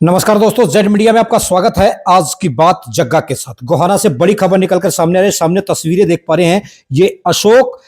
नमस्कार दोस्तों, Z media में आपका स्वागत है। आज की बात जग्गा के साथ गोहाना से बड़ी खबर निकलकर सामने आ रही है। सामने तस्वीरें देख पा रहे हैं, ये अशोक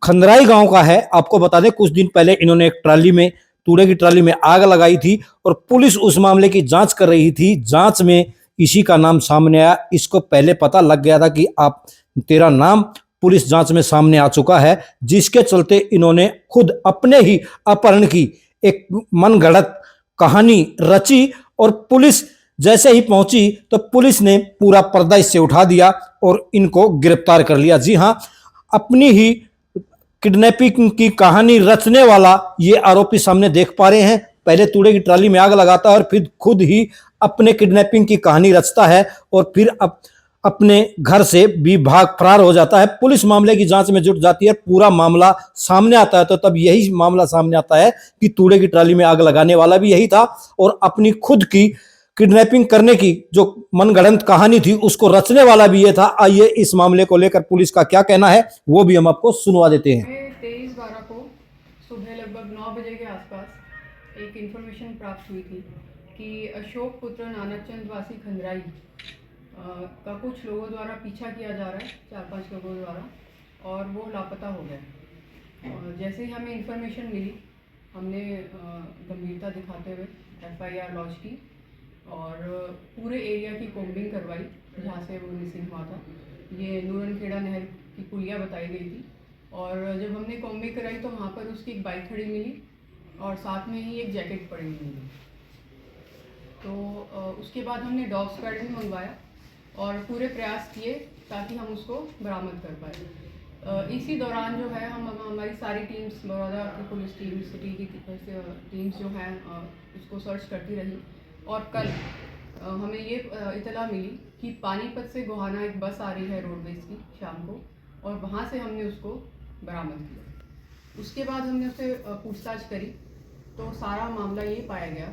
खंदराई गांव का है। आपको बता दें, कुछ दिन पहले इन्होंने एक ट्राली में, कूड़े की ट्राली में आग लगाई थी और पुलिस उस मामले की जांच कर रही थी। जांच में इसी का नाम सामने आया। इसको पहले पता लग गया था कि आप तेरा नाम पुलिस जांच में सामने आ चुका है, जिसके चलते इन्होंने खुद अपने ही अपहरण की एक मनगढ़ंत कहानी रची और पुलिस जैसे ही पहुंची तो पुलिस ने पूरा पर्दा इससे उठा दिया और इनको गिरफ्तार कर लिया। जी हां, अपनी ही किडनैपिंग की कहानी रचने वाला ये आरोपी सामने देख पा रहे हैं। पहले कूड़े की ट्राली में आग लगाता है और फिर खुद ही अपने किडनैपिंग की कहानी रचता है और फिर अपने घर से भी भाग फरार हो जाता है। पुलिस मामले की जांच में जुट जाती है, पूरा मामला सामने आता है। तो तब यही मामला सामने आता है कि कूड़े की ट्राली में आग लगाने वाला भी यही था और अपनी खुद की किडनैपिंग करने की जो मनगढ़ंत कहानी थी उसको रचने वाला भी ये था। आइए इस मामले को लेकर पुलिस का क्या कहना है वो भी हम आपको सुनवा देते हैं। 23/12 को सुबह लगभग 9 बजे के आसपास एक इन्फॉर्मेशन प्राप्त हुई थी कि अशोक पुत्र नानकचंद वासी खंदराई का कुछ लोगों द्वारा पीछा किया जा रहा है, 4-5 लोगों द्वारा, और वो लापता हो गया। जैसे ही हमें इन्फॉर्मेशन मिली, हमने गंभीरता दिखाते हुए FIR लॉन्च की और पूरे एरिया की कोम्बिंग करवाई जहाँ से वो मिसिंग हुआ था। ये नूरनखेड़ा नहर की पुलिया बताई गई थी और जब हमने कोम्बिंग कराई तो वहाँ पर उसकी एक बाइक खड़ी मिली और साथ में ही एक जैकेट पड़ी हुई मिली। तो उसके बाद हमने डॉग स्क्वाड भी मंगवाया और पूरे प्रयास किए ताकि हम उसको बरामद कर पाए। इसी दौरान जो है हम हमारी सारी टीम्स, बड़ौदा की पुलिस टीम, सिटी की टीम्स जो हैं उसको सर्च करती रही और कल हमें ये इतला मिली कि पानीपत से गोहाना एक बस आ रही है रोडवेज की शाम को, और वहाँ से हमने उसको बरामद किया। उसके बाद हमने उससे पूछताछ करी तो सारा मामला ये पाया गया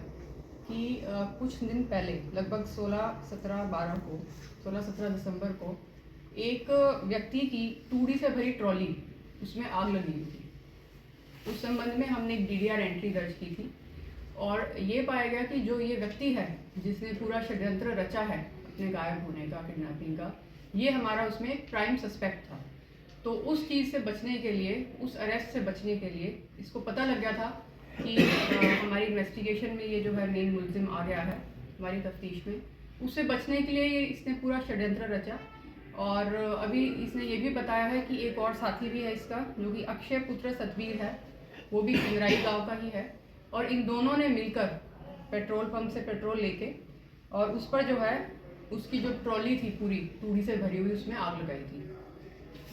कि कुछ दिन पहले लगभग 16-17 दिसंबर को एक व्यक्ति की तूड़ी से भरी ट्रॉली, उसमें आग लगी हुई थी। उस संबंध में हमने एक DDR एंट्री दर्ज की थी और ये पाया गया कि जो ये व्यक्ति है जिसने पूरा षड्यंत्र रचा है अपने गायब होने का, किडनैपिंग का, ये हमारा उसमें एक प्राइम सस्पेक्ट था। तो उस चीज़ से बचने के लिए, उस अरेस्ट से बचने के लिए इसको पता लग गया था कि हमारी इन्वेस्टिगेशन में ये जो है मेन मुलजिम आ गया है हमारी तफ्तीश में, उससे बचने के लिए इसने पूरा षड्यंत्र रचा। और अभी इसने ये भी बताया है कि एक और साथी भी है इसका, जो कि अक्षय पुत्र सतवीर है, वो भी खंदराई गांव का ही है, और इन दोनों ने मिलकर पेट्रोल पंप से पेट्रोल लेके और उस पर जो है उसकी जो ट्रॉली थी पूरी तूड़ी से भरी हुई, उसमें आग लगाई थी।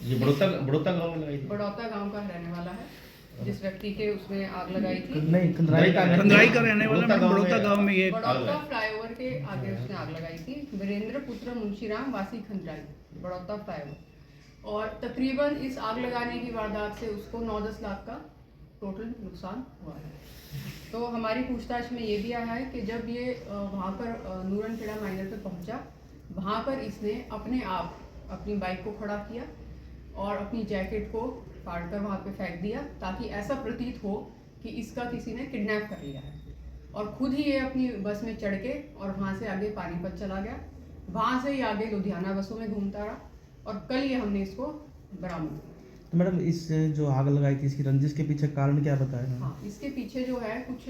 ये बड़ौता गांव में लगाई थी। बड़ौता गांव का रहने वाला है जिस व्यक्ति के उसमें आग लगाई थी। नहीं, खंदराई का रहने वाला बड़ौता गांव में ये बड़ौता फ्लाईओवर के आगे उसने आग लगाई थी। वीरेंद्र पुत्र मुंशीराम वासी खंदराई, बड़ौता फ्लाईओवर। और तकरीबन इस आग लगाने की वारदात से उसको 9-10 लाख का टोटल नुकसान हुआ है। तो हमारी पूछताछ में ये भी आया है कि जब ये वहाँ पर नूरनखेड़ा माइनर पे पहुँचा, वहाँ पर इसने अपने आप अपनी बाइक को खड़ा किया और अपनी जैकेट को फाड़कर वहाँ पे फेंक दिया ताकि ऐसा प्रतीत हो कि इसका किसी ने किडनैप कर लिया है, और खुद ही ये अपनी बस में चढ़ के और वहाँ से आगे पानीपत चला गया। वहाँ से ही आगे लुधियाना बसों में घूमता रहा और कल ये हमने इसको बरामद किया। तो मैडम, इस जो आग लगाई थी इसकी रंजिश के पीछे कारण क्या बताया? हाँ, इसके पीछे जो है कुछ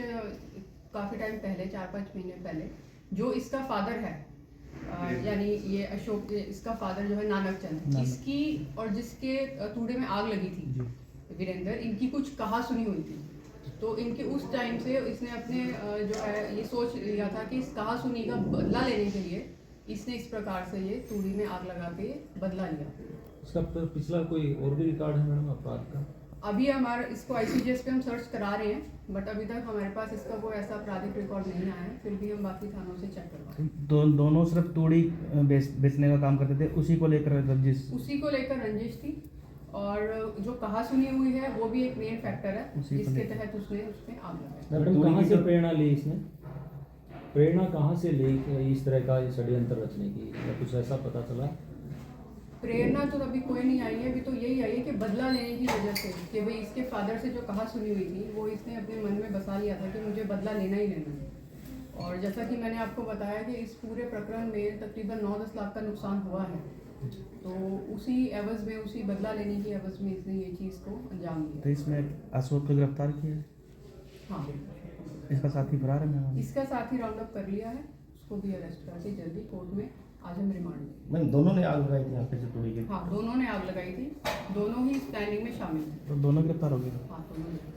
काफ़ी टाइम पहले, 4-5 महीने पहले, जो इसका फादर है यानी ये अशोक, इसका फादर जो है नानकचंद, इसकी और जिसके तूड़े में आग लगी थी वीरेंद्र, इनकी कुछ कहा सुनी हुई थी। तो इनके उस टाइम से इसने अपने जो है ये सोच लिया था कि इस कहा सुनी का बदला लेने के लिए इसने इस प्रकार से ये तूड़ी में आग लगा के बदला लिया। उसका पिछला कोई और भी रिकॉर्ड है मैडम अपराध का? अभी हमारा इसको ICGS पे हम सर्च करा रहे हैं, बट अभी तक हमारे पास इसका कोई ऐसा आपराधिक रिकॉर्ड नहीं आया है। फिर भी हम बाकी थानों से चेक करवाएं। दोनों सिर्फ तूड़ी बेचने का काम करते थे, उसी को लेकर रंजिश थी और जो कहा सुनी हुई है वो भी एक मेन फैक्टर है जिसके तहत उसने उसमें आग लगाई। मैडम, कहाँ से प्रेरणा ली इसने? प्रेरणा कहाँ से ली इस तरह का षड्यंत्र रचने की, या कुछ ऐसा पता चला? प्रेरणा तो अभी कोई नहीं आई है। अभी तो यही आई है कि बदला लेने की वजह से, कि भाई इसके फादर से जो कहा सुनी हुई थी वो इसने अपने मन में बसा लिया था कि मुझे बदला लेना ही लेना है। और जैसा कि मैंने आपको बताया कि इस पूरे प्रकरण में तकरीबन 9-10 लाख का नुकसान हुआ है, तो उसी एवज में, उसी बदला लेने की एवज में इसने ये चीज़ को अंजाम तो दिया। इसमें अशोक को गिरफ्तार किया है, हाँ, इसका साथी फरार है मैम। इसका साथी राउंड अप कर लिया है, उसको भी अरेस्ट करके जल्दी कोर्ट में आज हम रिमांड देंगे। मैम दोनों ने आग लगाई थी यहाँ पे जो तोड़ी गई? हाँ, दोनों ने आग लगाई थी, दोनों ही इस प्लानिंग में शामिल थे। तो दोनों गिरफ्तार हो गए। हाँ, दोनों ने।